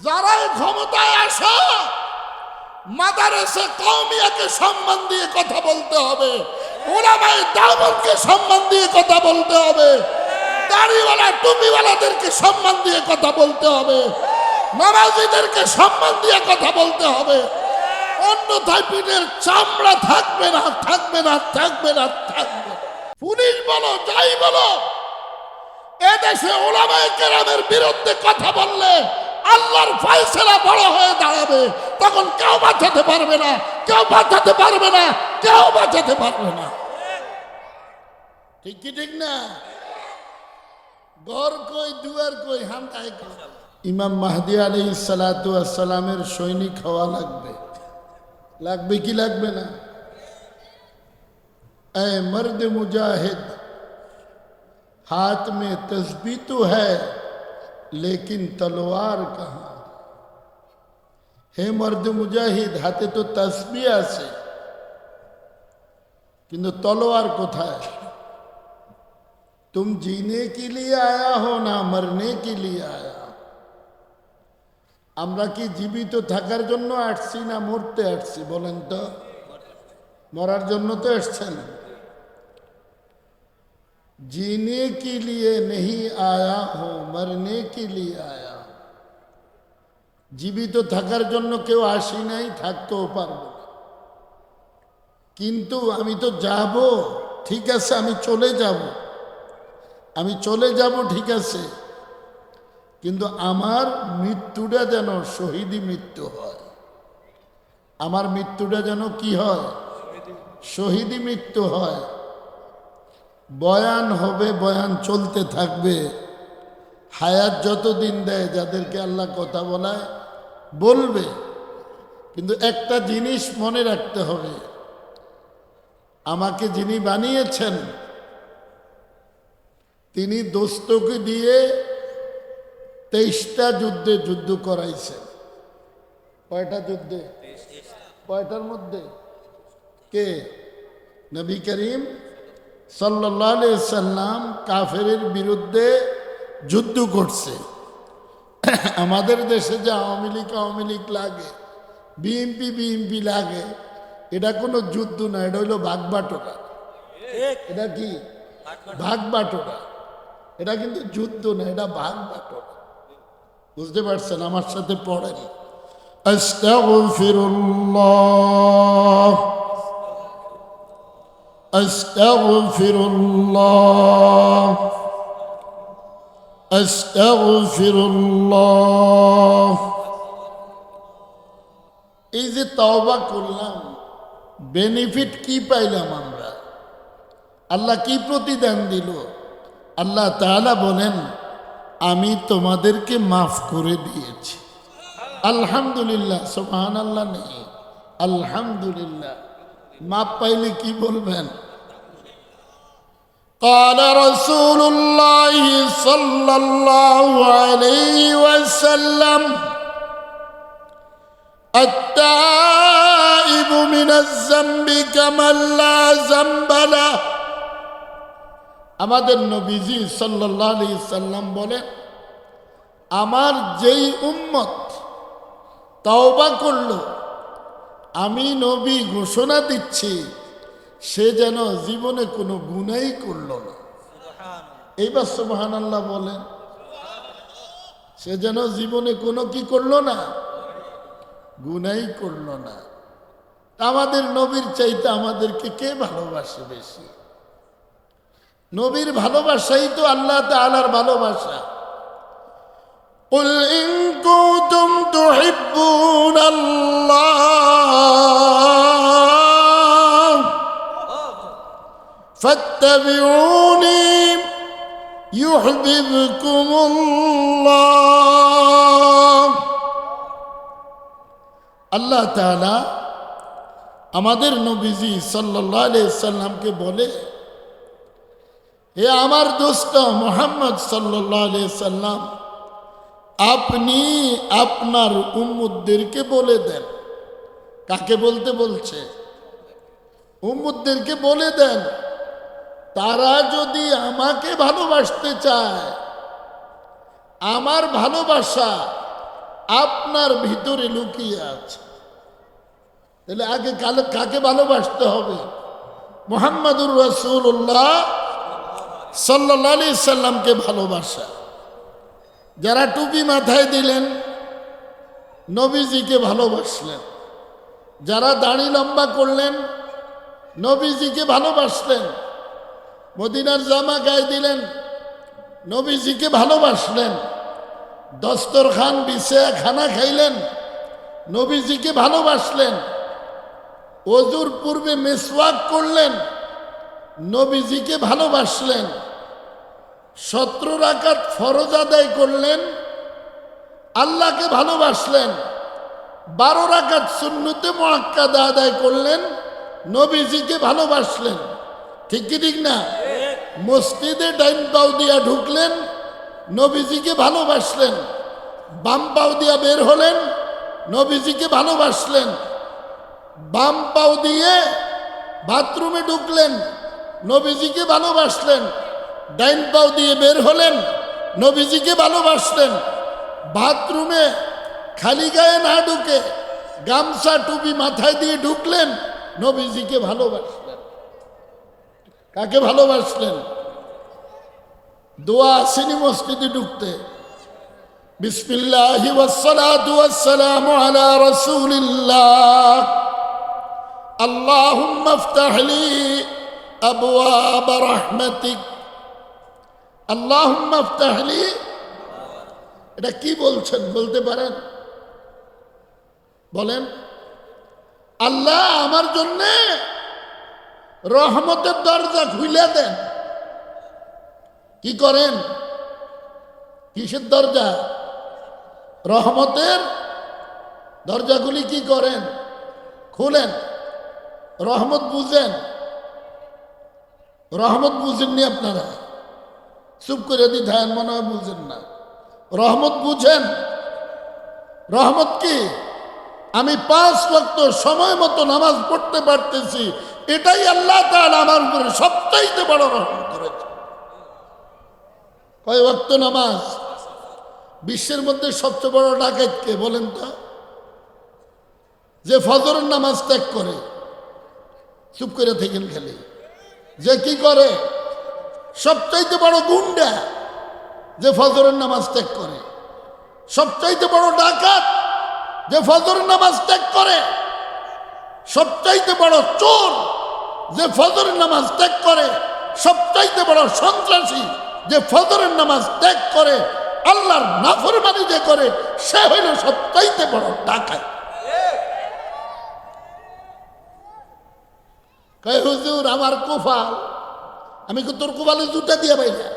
যারাই ক্ষমতায় আসে মাদারেসে কওমিয়াকে সম্মান দিয়ে কথা বলতে হবে, উলামায়ে দাওয়াতকে সম্মান দিয়ে কথা বলতে হবে, দাড়িওয়ালা টুপিওয়ালাদেরকে সম্মান দিয়ে কথা বলতে হবে, নামাজীদেরকে সম্মান দিয়ে কথা বলতে হবে। অন্যথায় পিঠের চামড়া থাকবে না, থাকবে না, থাকবে না, থাকবে। পুলিশ বলো, যাই বলো, এদেশে উলামায়ে কেরামের বিরুদ্ধে কথা বললে আল্লাহর ফয়সালা বড় হয়ে দাঁড়াবে। তখন কেউ বাঁচাতে পারবে না, কেউ বাঁচাতে পারবে না, কেউ বাঁচাতে পারবে না। ঠিক কি ঠিক না? ঘর কই, দুয়ার কই, হামদায় কই। ইমাম মাহদী আলাইহিস সালাতু ওয়াস সালামের সৈনিক হওয়া লাগবে। লাগবে কি লাগবে না? ऐ मर्द मुजाहिद, हाथ में तस्बीह तो है लेकिन तलवार कहाँ? हे मर्द मुजाहिद, हाथे तो तस्बीह আছে কিন্তু तलवार কোথায়? तुम जीने के लिए आया हो ना मरने के लिए आया? আমরা কি জীবিত থাকার জন্য আসছি না মরতে আসছি? বলেন তো। মরার জন্য তো আসছেন। जीने के लिए नहीं आया हो, मरने के लिए आया। জীবিত থাকার জন্য কেউ আসি নাই, থাকতেও পারবো না। কিন্তু আমি তো যাব, ঠিক আছে, আমি চলে যাব, আমি চলে যাব, ঠিক আছে, কিন্তু আমার মৃত্যুটা যেন শহীদি মৃত্যু হয়। আমার মৃত্যুটা যেন কি হয়? শহীদি মৃত্যু হয়। বয়ান হবে, বয়ান চলতে থাকবে, হায়াত যতদিন দেয় যাদেরকে আল্লাহ কথা বলায় বলবে। কিন্তু একটা জিনিস মনে রাখতে হবে, আমাকে যিনি বানিয়েছেন তিনি দোস্তকে দিয়ে 23টা যুদ্ধে যুদ্ধ করাইছেন। কয়টা যুদ্ধে? কয়টার মধ্যে? কে? নবী করিম সাল্লাল্লাহু আলাইহি সাল্লাম কাফেরের বিরুদ্ধে যুদ্ধ করছে। আমাদের দেশে যে আওয়ামী লীগ লাগে, বিএনপি লাগে, এটা কোনো যুদ্ধ না, এটা হইল ভাগবাটোরা। এটা কি? ভাগবাটোরা। এটা কিন্তু যুদ্ধ না, এটা ভাগবাটোরা। বুঝতে পারছেন? আমার সাথে পড়েন, আস্তাগফিরুল্লাহ, আস্তাগফিরুল্লাহ, আস্তাগফিরুল্লাহ। এই যে তওবা করলাম, বেনিফিট কি পাইলাম আমরা? আল্লাহ কি প্রতিদান দিল? আল্লাহ তাআলা বলেন, আমি তোমাদেরকে মাফ করে দিয়েছি। আলহামদুলিল্লাহ, সুবহানাল্লাহ নেই, আলহামদুলিল্লাহ। মাফ পাইলে কি বলবেন? قال رسول الله صلى الله عليه وسلم التائب من الذنب كمن لا ذنب له। আমাদের নবীজি সাল্লাল্লাহু আলাইহি সাল্লাম বলেন, আমার যেই উম্মত তওবা করলো, আমি নবী ঘোষণা দিচ্ছি সে যেন জীবনে কোনো গুনাহই করলো না। এইবার সুবহানাল্লাহ বলেন। সে যেন জীবনে কোনো কি করলো না? গুনাহই করলো না। আমাদের নবীর চাইতে আমাদেরকে কে ভালোবাসে বেশি? নবীর ভালোবাসাই তো আল্লাহ তাআলার ভালোবাসা। قل إن كنتم تحبون الله فاتبعوني يحببكم الله। আল্লাহ তাআলা আমাদের নবীজি সাল্লাল্লাহু আলাইহি সাল্লামকে বলে, হে আমার দোস্ত মুহাম্মদ সাল্লাল্লাহু আলাইহি সাল্লাম, আপনি আপনার উম্মতদেরকে বলে দেন। কাকে বলতে বলছে? উম্মতদেরকে বলে দেন, তারা যদি আমাকে ভালোবাসতে চায়, আমার ভালোবাসা আপনার ভিতরে লুকিয়ে আছে। তাহলে আগে কাকে ভালোবাসতে হবে? মুহাম্মাদুর রাসূলুল্লাহ সাল্লাল্লাহু আলাইহি সাল্লামকে ভালোবাসা। যারা টুপি মাথায় দিলেন নবীজিকে ভালোবাসলেন, যারা দাড়ি লম্বা করলেন নবীজিকে ভালোবাসলেন, মদিনার জামা গায়ে দিলেন নবীজিকে ভালোবাসলেন, দস্তরখান বিছায়া খানা খাইলেন নবীজিকে ভালোবাসলেন, ওযুর পূর্বে মিসওয়াক করলেন নবীজিকে ভালোবাসলেন, 17 রাকাত ফরজ আদায় করলেন আল্লাহকে ভালোবাসলেন, 12 রাকাত সুন্নতে মুআক্কাদা আদায় করলেন নবীজিকে ভালোবাসলেন। ঠিক কি ঠিক না? মসজিদে ডাইন পাও দিয়া ঢুকলেন নবীজিকে ভালোবাসলেন, বাম পাও দিয়া বের হলেন নবীজিকে ভালোবাসলেন, বাম পাও দিয়ে বাথরুমে ঢুকলেন নবীজিকে ভালোবাসলেন, ডাইন পাও দিয়ে বের হলেন নবীজিকে ভালোবাসলেন, বাথরুমে খালি গায়ে না ঢুকে গামছা টুপি মাথায় দিয়ে ঢুকলেন নবীজিকে ভালোবাসলেন। কাকে ভালোবাসলেন? দোয়া আসেনি মসজিদে ঢুকতে, বিসমিল্লাহি ওয়াসসালাতু ওয়াসসালামু আলা রাসূলিল্লাহ, আল্লাহুম্মা ইফতাহ লি আবওয়াব রাহমাতিক, আল্লাহুম্মা ইফতাহ লি। এটা কি বলছেন বলতে পারেন? বলেন, আল্লাহ আমার জন্য রহমতের দরজা খুলে দেন। কি করেন? কিসের দরজা? রহমতের দরজাগুলি কি করেন? খুলেন। রহমত বুঝেন? রহমত বুঝেননি আপনারা? চুপ করে দিতেন, মনে হয় বুঝেন না। রহমত বুঝেন? রহমত কি? আমি 5 ওয়াক্ত সময় মতো নামাজ পড়তে পারতেছি, এটাই আল্লাহ তাআলা আমার উপরে সবচাইতে বড় রহমত করেছে। কয় ওয়াক্ত নামাজ? বিশ্বের মধ্যে সবচেয়ে বড় ডাকাত কে বলেন তো? যে ফজরের নামাজ ত্যাগ করে। চুপ করে থাকেন খালি। যে কি করে? সবচাইতে বড় গুন্ডা যে ফজরের নামাজ ত্যাগ করে। সবচাইতে বড় ডাকাত যে ফজরের নামাজ ত্যাগ করে। সবচাইতে বড় চোর যে ফজরের নামাজ ত্যাগ করে। সবচাইতে বড় সন্ত্রাসী যে ফজরের নামাজ ত্যাগ করে, আল্লাহর নাফরমানি যে করে, সে হইল সবচাইতে বড় ডাকাত। কয় হুজুর আমার কপাল। আমি কি তোর কপালে জুতা দিয়ে বাইরা?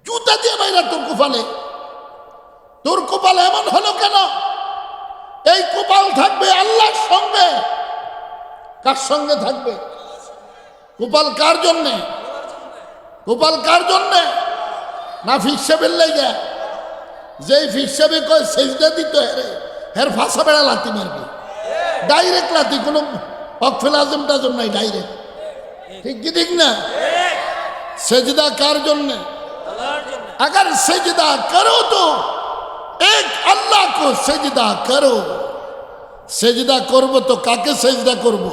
জুতা দিয়ে বাইরা তোর কপালে? তোর কপাল এমন হলো কেন? এই কপাল থাকবে আল্লাহর সঙ্গে। কার সঙ্গে থাকবে? কপাল কার জন্যে? কপাল কার জন্যে? না ফিসাবের লেগে? যেই ফিসাবে কয় সেজদা দিতে হেরে, হের ফাঁসা বেড়া লাথি মারবে। ডাইরেক্ট লাথি, কোনো অকফেল আজম টাজম নাই, ডাইরেক্ট। ঠিক কি ঠিক না? সেজদা কার জন্যে? अगर सजदा करो तो एक अल्लाह को सजदा करो। सजदा करबो तो काके सजदा करबो?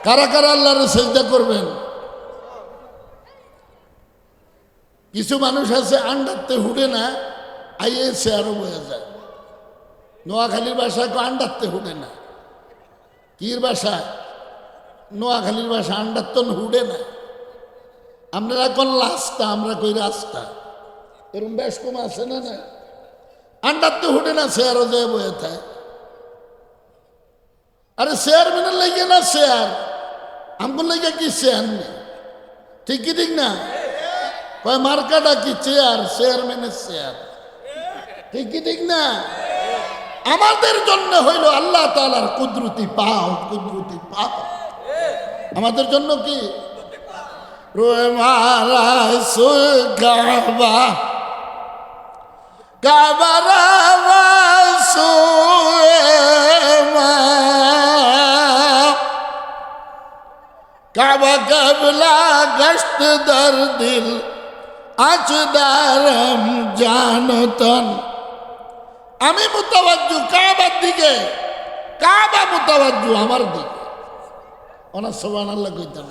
कारा कारा আল্লাহর সজদা করবেন? কিছু মানুষ আছে আন্ডাতে হুডে না, আইএসে আরো বয়ে যায়। নোয়াখালীর ভাষায় আন্ডাতে হুডে না। কির ভাষা? নোয়াখালীর ভাষা আন্ডাতন হুডে না। আপনারা কোন লাস্তা, আমরা কই রাস্তা। এরকম বেশ কম আছে না? না আন্ডাতে হুডে না, শেয়ারও যায় বয়ে থাকে। আরে চেয়ারম্যানের লাগে না চেয়ার, আমগুলো লাগে কি চেয়ার নেই? ঠিক কি ঠিক না? কয় মার্কাটা কি চেয়ার, চেয়ারম্যানের চেয়ার। ঠিক কি ঠিক না? আমাদের জন্য হইল আল্লাহ তাআলার কুদরতি পাও, কুদরতি পাও। আমাদের জন্য কি? রোয়ে মারা সুগাবা গাবারা काबा कबला गश्त दर दिल आज दारम जानतन আমি মুতাওয়াজ্জু কাবার দিকে, কাবা মুতাওয়াজ্জু আমার দিকে। ওনা সুবহানাল্লাহ কইতাম,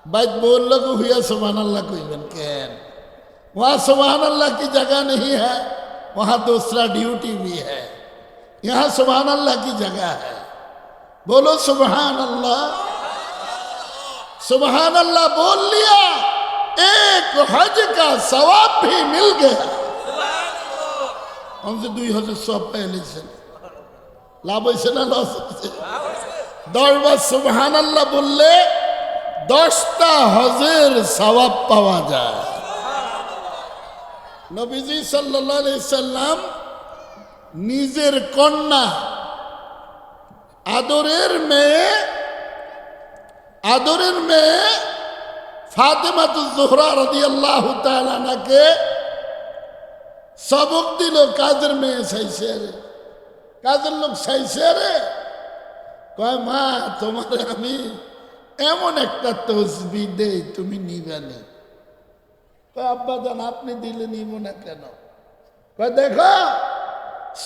বাইত बोल को हुआ सुबहान अल्लाह कहिबेन केन? वहाँ सुबहान अल्लाह की जगह नहीं है, वहाँ दूसरा ड्यूटी भी है। यहाँ सुबहान अल्लाह की जगह है। बोलो सुबहान अल्लाह। सुबहान अल्लाह बोल लिया, एक हज का सवाब भी मिल गया। हमसे 2000 सवाब पहले से लाभ से ना लॉस से 10 बार सुबहान अल्लाह बोलले 10টা হজের সওয়াব পাওয়া যায়। নবীজি সাল্লাল্লাহু আলাইহি সাল্লাম নিজের কন্যা আদরের মেয়ে ফাতেমাতুজ জোহরা রাদিয়াল্লাহু তাআলা আনহাকে সবক দিল। কাজের মেয়ে চাইছে রে, কাজের লোক চাইছে রে, কয় মা তোমার আমি এমন একটা তসবি দেই তুমি নিবে না। কয় আব্বা জান আপনি দিলে নিব না কেন? কয় দেখো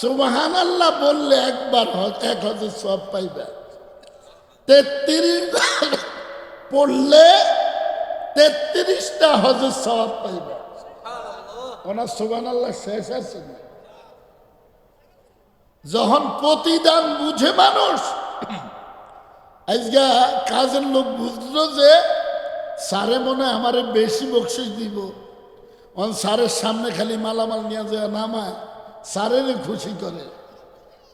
সুবহানাল্লাহ বললে একবার 1000 সওয়াব পাইবা, 33 পড়লে 33টা হজের সওয়াব পাইবা। ওনার সুবহানাল্লাহ শেষ আছে না। যখন প্রতিদান বুঝে মানুষ, আজকে কাজের লোক বুঝলো যে স্যারে মনে হয় আমারে বেশি বকশিস দিব, স্যারের সামনে খালি মালামাল নিয়ে যায় নামায়, স্যারের খুশি করে।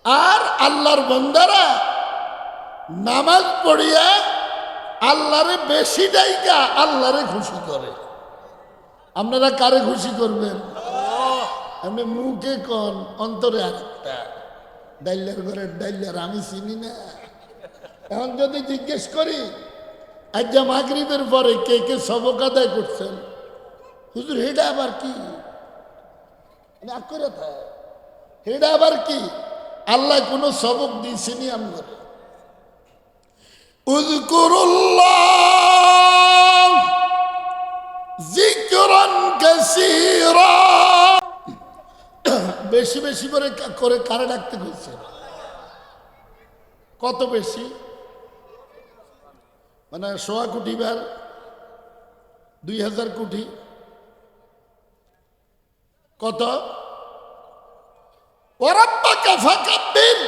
আর আল্লাহর বান্দারা নামাজ পড়িয়া আল্লাহরে বেশি ডাইকা আল্লাহরে খুশি করে। আপনারা কারে খুশি করবেন? আপনি মুখে কন, অন্তরে আরেকটা। ডাইলার ঘরের ডাইলার আমি চিনি না। এখন যদি জিজ্ঞেস করি আজ মাগরিবের পরে কে কে সবক আদায় করছেন, হুজুর হেডা আবার কি? হেডা আবার কি? আল্লাহ কোন সবক দিয়েছেনি আমরা? উযকুরুল্লাহ যিকরান কাসীরা। বেশি বেশি করে কারে ডাকতে কইছে? কত বেশি? মানে 100 কোটি বার, 2000 কোটি, কত? ওয়ারাব্বাকা ফাকাব্বির।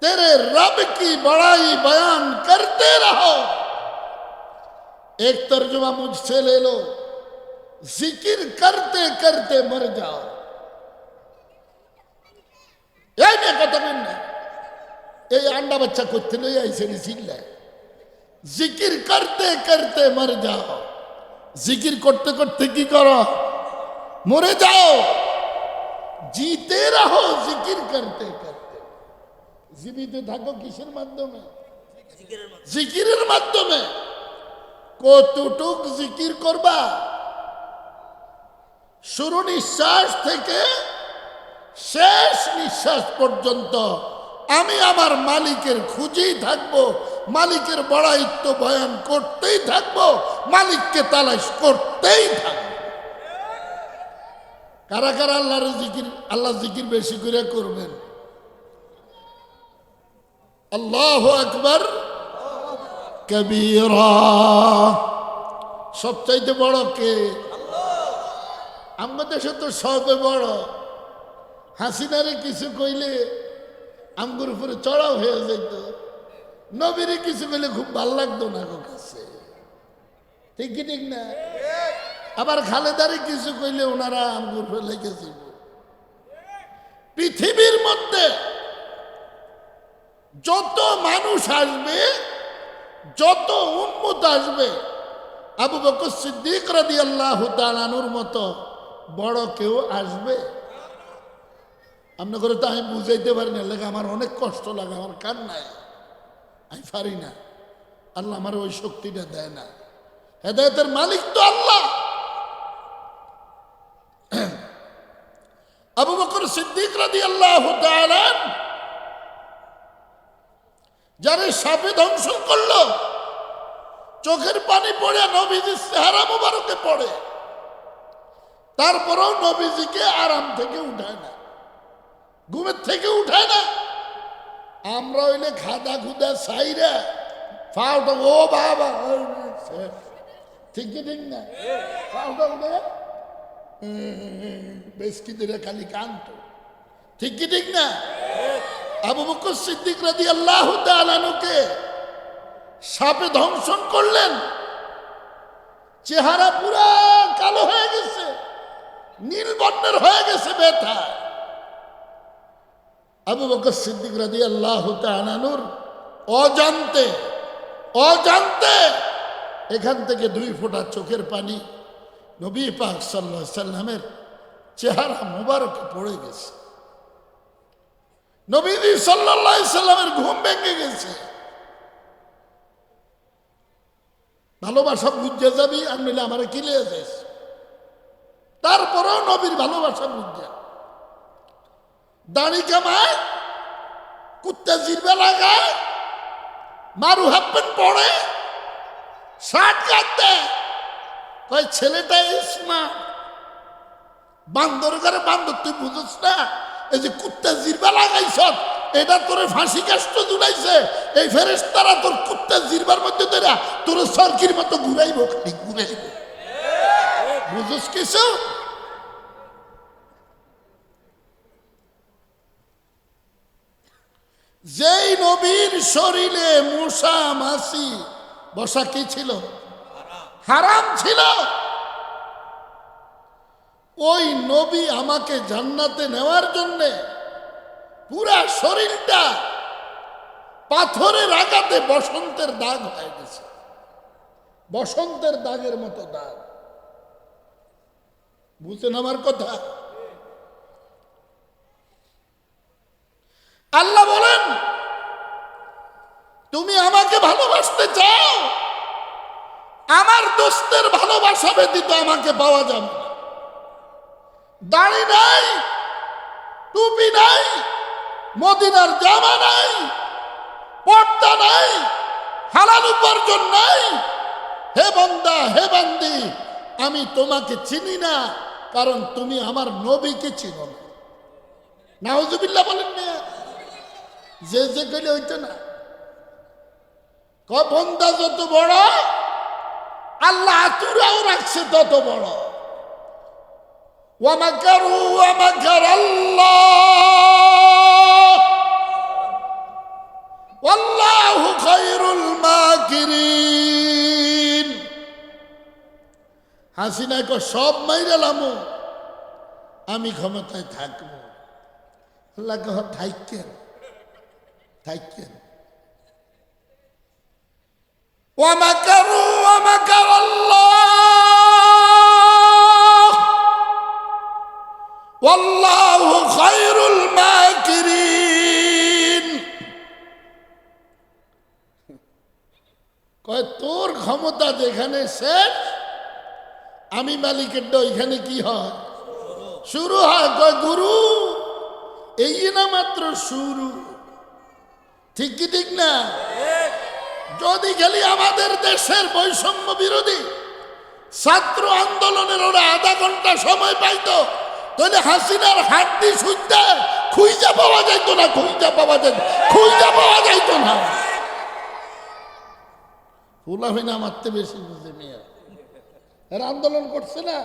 तेरे रब की बड़ाई बयान करते रहो। एक तर्जुमा मुझसे ले लो, जिक्र करते करते मर जाओ। এই নিয়ে কথা বলেন না, এই আন্ডা বাচ্চা করতে লই আইছে চিল্লায়। জিকির করতে করতে মর যাও। জিকির করতে করতে কি করো? মরে যাও। জিতে রহো জিকির করতে করতে। জীবিত থাকো কিসের মাধ্যমে? জিকিরের মাধ্যমে। কতটুক জিকির করবা? শুরু নিঃশ্বাস থেকে শেষ নিঃশ্বাস পর্যন্ত আমি আমার মালিকের খুঁজেই থাকবো, মালিকের বড়াইত্ব বয়ান করতেই থাকবো, মালিককে তালাশ করতেই থাকবো। কারা কারা আল্লাহর জিকির, আল্লাহ জিকির বেশি করে করবেন? আল্লাহু আকবার কবীরা। সবচাইতে বড় কে? আমাদের দেশে তো সবে বড়। হাসিনারে কিছু কইলে আমগুর উপরে চড়াও হয়ে যেত, নবীরে কিছু কইলে খুব ভাল লাগতো না গো কাছে। ঠিক কি ঠিক না? আবার খালেদারে কিছু কইলে ওনারা আমগুর উপরে লেগেছিল। পৃথিবীর মধ্যে যত মানুষ আসবে, যত উম্মত আসবে, আবু বকর সিদ্দিক রাদিয়াল্লাহু তাআলা আনহুর মতো বড় কেউ আসবে? আপনার করে তো আমি বুঝাইতে পারি না, লেগে আমার অনেক কষ্ট লাগে, আমার কান নাই, আমি পারি না। আল্লাহ আমার ওই শক্তিটা দেয় না। হেদায়েতের মালিক তো আল্লাহ। আবু বকর সিদ্দিক রাদিয়াল্লাহু তাআলা যারে সাপে ধ্বংস করলো, চোখের পানি পড়ে নবীজির চেহারা মুবারকে পড়ে, তারপরেও নবীজিকে আরাম থেকে উঠায় না, ঘুমের থেকে উঠায় না। আমরা হইলে খাদা খুদা সাইরা ফাউটা ও বাবা, ঠিক কি ঠিক না? ফাউটা উঠে বেশ কি দিলে খালি কান্ত, ঠিক কি ঠিক না? আবু বকর সিদ্দিক রাদিয়াল্লাহু তাআলা আনহুকে সাপে দংশন করলেন, চেহারা পুরা কালো হয়ে গেছে, নীল বর্ণের হয়ে গেছে ব্যথা। আবু বকর সিদ্দিক রাদিয়াল্লাহু তাআলা আনহুর অজান্তে অজান্তে এখান থেকে 2 ফোঁটা চোখের পানি নবী পাক সাল্লাল্লাহু আলাইহি সাল্লামের চেহারা মোবারকে পড়ে গেছে। নবীজি সাল্লাল্লাহু আলাইহি সাল্লামের ঘুম ভেঙে গেছে। ভালোবাসা বুঝে যাবি, আর নইলে আমার কিলে যাস। তারপরেও নবীর ভালোবাসা বুঝে দাড়ি কামায়, কুত্তা জিরবা লাগায়, মারু হাফ প্যান্ট পরে, শার্ট কাটতে কয় ছেলেটা স্মার্ট। বান্দর করে বান্দর, তুই বুঝছ না? এই যে কুত্তা জিরবা লাগাইছ, এটা তোরে ফাঁসি কাষ্ট ঝুলাইছে। এই ফেরেশতারা তোর কুত্তা জিরবার মধ্যে ধরে তোর সরকির মতো ঘুরাইব, খালি ঘুরাইব। বুঝছ কিছু? যেই নবীর শরীরে মশা মাছি বসা কি ছিল? হারাম ছিল। ওই নবী আমাকে জান্নাতে নেওয়ার জন্য পুরা শরীরটা পাথরের আঘাতে বসন্তের দাগ হয়ে গেছে, বসন্তের দাগের মতো দাগ। বুঝছেন আমার কথা? আল্লাহ বলেন, তুমি আমাকে ভালোবাসতে চাও, আমার দোস্তের ভালোবাসা ব্যতীত আমাকে পাওয়া যাবে না। দাড়ি নাই, টুপি নাই, মদিনার জামা নাই, পর্দা নাই, হালাল উপার্জন নাই। হে বান্দা, হে বান্দি, আমি তোমাকে চিনি না, কারণ তুমি আমার নবীকে চিনো না। নাউজুবিল্লাহ বলেন না? যে যে কইলে হইতো না। বন্দা যত বড়, আল্লাহ আতুরাও রাখছে তত বড়। ওয়ামাকারু ওয়ামাকার আল্লাহ ওয়াল্লাহু খায়রুল মাকিরিন। হাসিনা কো সব মাইরালাম, আমি ক্ষমতায় থাকবো। আল্লাহ কহ থাইকেন, থাইকেন। ওয়ামাকারু ওয়ামাকার আল্লাহ ওয়াল্লাহু খায়রুল মাকিরিন। কয় তোর ক্ষমতা যেখানে শেষ, আমি মালিকের ওইখানে কি হয়? শুরু হয়। কয় গুরু, এই না মাত্র শুরু। ঠিক কি ঠিক না? যদি খালি আমাদের দেশের বৈষম্য বিরোধী ছাত্র আন্দোলনের ওরা আধা ঘন্টা সময় পাইতো, তাহলে হাসিনার হাড্ডি সুদ্ধা খুঁজা পাওয়া যাইতো না, খুঁজা পাওয়া যাইতো, খুঁজা পাওয়া যাইতো না। ফুলা হইনা মারতে বেশি বুঝে মেয়ে এরা আন্দোলন করছে না।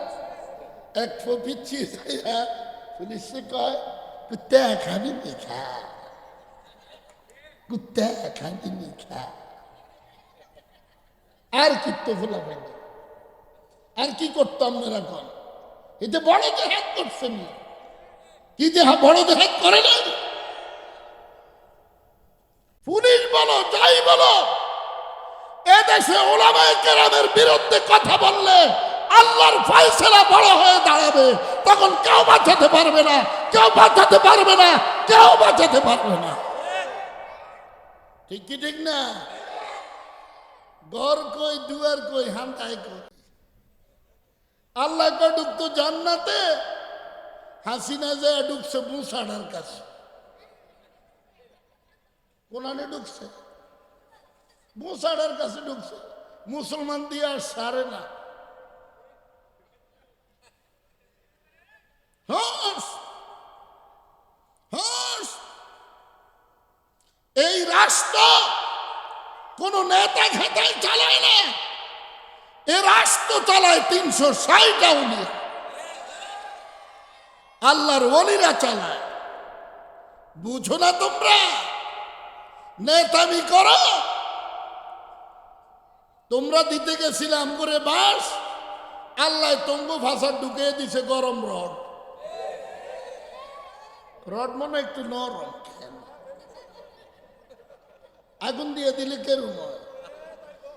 এক পিচ্ছি পুলিশে কয় কুত্তা খাবি নিখা, কুত্তা খাবি নিখা। আর কিত্ত ফুলা হয়নি। আর কি করতাম মেরা কন? এতে বড় জেহাদ করছেন, কি যে বড় জেহাদ করে না। পুলিশ বলো, যাই বলো, এদেশে ওলামায়ে কেরামের বিরুদ্ধে কথা বললে আল্লাহর ফয়সালা বড় হয়ে দাঁড়াবে। তখন কেউ বাঁচাতে পারবে না, কেউ বাঁচাতে পারবে না, কেউ বাঁচাতে পারবে না। ঠিক কি ঠিক না? ঘর কই, দুয়ার কই, হান্তায় কই। আল্লাহ কে ঢুকতো জান্নাতে, হাসিনা যায় ঢুকছে মুসাডার কাছে। কোনানে ঢুকছে? মুসাডার কাছে ঢুকছে। মুসলমান দিয়ে আর সারে না। কোন নেতা খেতায় চালায় না, এ রাষ্ট্র চালায় 360 আউলিয়া, আল্লাহর ওলিরা চালায়। বুঝো না তোমরা? নেতামি করো। তোমরা দিতে গেছিলাম করে বাস, আল্লাহ তম্বু ভাষা ঢুকিয়ে দিছে গরম রড। রড মনে একটু নরম, আগুন দিয়ে দিলে কেরম হয়,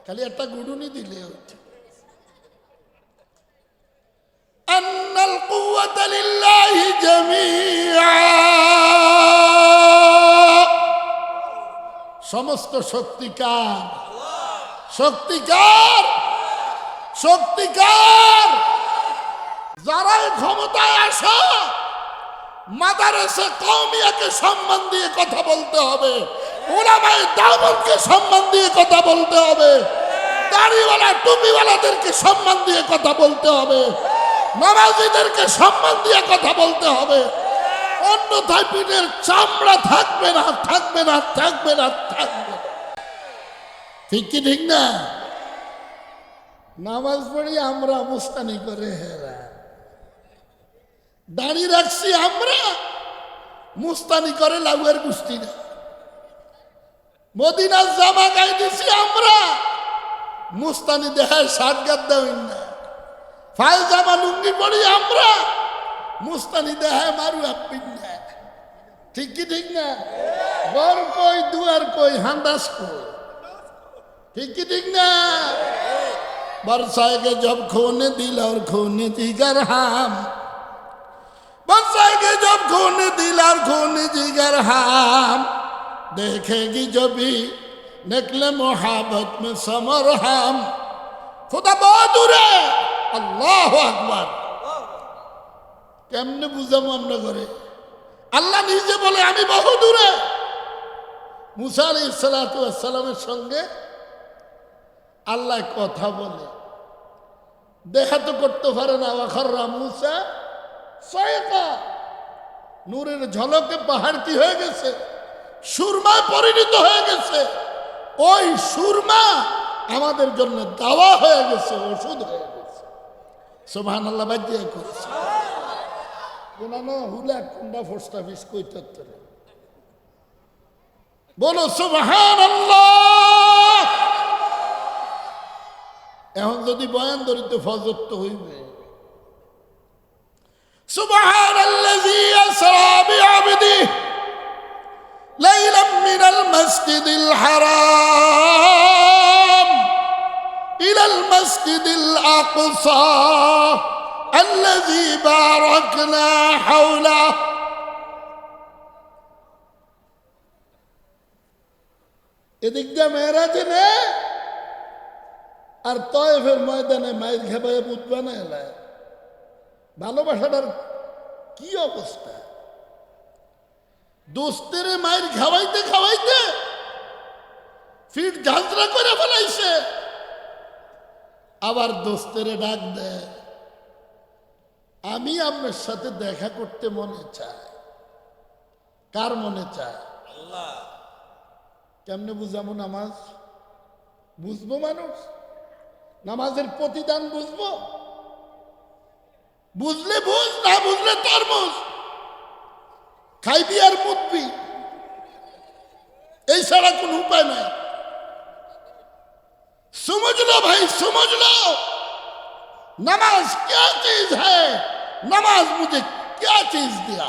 খালি একটা গুডুনি দিলে হচ্ছে। আন্নাল কুওয়াতা লিল্লাহি জামিআ, সমস্ত শক্তি কার? শক্তি কার? শক্তি কার? যারাই ক্ষমতায় আসো, মাদারসা কওমিয়াকে সম্মান দিয়ে কথা বলতে হবে, উলামায়ে দাওয়াতকে সম্মান দিয়ে কথা বলতে হবে, দাড়িওয়ালা টুপিওয়ালাদেরকে সম্মান দিয়ে কথা বলতে হবে, নামাজীদেরকে সম্মান দিয়ে কথা বলতে হবে। অন্যথায় পিঠের চামড়া থাকবে না, থাকবে না, থাকবে না, থাকবে না। ঠিক কি ঠিক না? নামাজ পড়ি আমরা, মুস্তানি করে হেরা। দাড়ি রাখছি আমরা, মুস্তানি করে লাউয়ের গুষ্টি না। মদিনার জামা গায়ে দিছি আমরা, মুস্তানি দেহায় শার্ট গাদ্দা হইন না। ফাল জামা লুঙ্গি পড়ি আমরা, মুস্তানি দেহায় মারু আপনি না। ঠিক কি ঠিক না? বর কই দুয়ার কই হান্দাস কই, ঠিক কি ঠিক না? बरसाएगे जब खोने दिल और खोने जिगर हम, बरसाएगे जब खोने दिल और खोने जिगर हम, देखेगी जो भी निकले मोहब्बत में समर हम। खुदा बहुत दूर है, अल्लाह আকবার। কেমনে বুঝাবো আমরা করে? আল্লাহ নিজে বলে আমি বহু দূরে। মুসা আলাইহিস সালাতু ওয়াস সালামের সঙ্গে আল্লাহ কথা বলে, দেখা তো করতে পারে না। ওয়াখাররা মুসা সাইকা, নূরের ঝলকে পাহাড় কি হয়ে গেছে? সুরমায় পরিণত হয়ে গেছে। ওই সুরমা আমাদের জন্য দাওয়া হয়ে গেছে, ওষুধ হয়ে গেছে। সুবহানাল্লাহ বাজিয়ে করছে কোন হুলা কুন্ডা পোস্ট অফিস কইতে বলো সুবহানাল্লাহ। এখন যদি বয়ান ধরিত ফজর তো হইবে। সুবহানাল্লাযী আসরা বিআবদিহি লাইলাম মিনাল মাসজিদিল হারাম ইলাল মাসজিদিল আকসা আল্লাযী বারাকনা হাওলা। এদিক দিয়ে মেরাজে নে আর তয়েফের ময়দানে মাইর খেপায় বুত বানায়। ভালোবাসাটার কি অবস্থা! দোস্তের মায়ের খাওয়াইতে খাওয়াইতে ফিট ঝাঁঝরা করে ফেলাইছে, আবার দোস্তের ডাক দেয় আমি আপনার সাথে দেখা করতে মনে চাই। কার মনে চায়? আল্লাহ। কেমনে বুঝাবো নামাজ? বুঝবো মানুষ? নামাজের প্রতিদান বুঝবো? বুঝলে বুঝ, না বুঝলে তরমুজ খাইবি আর মুতবি, এই ছাড়া কোন উপায় নাই। समझ लो भाई, समझ लो नमाज क्या चीज है, नमाज मुझे क्या चीज दिया।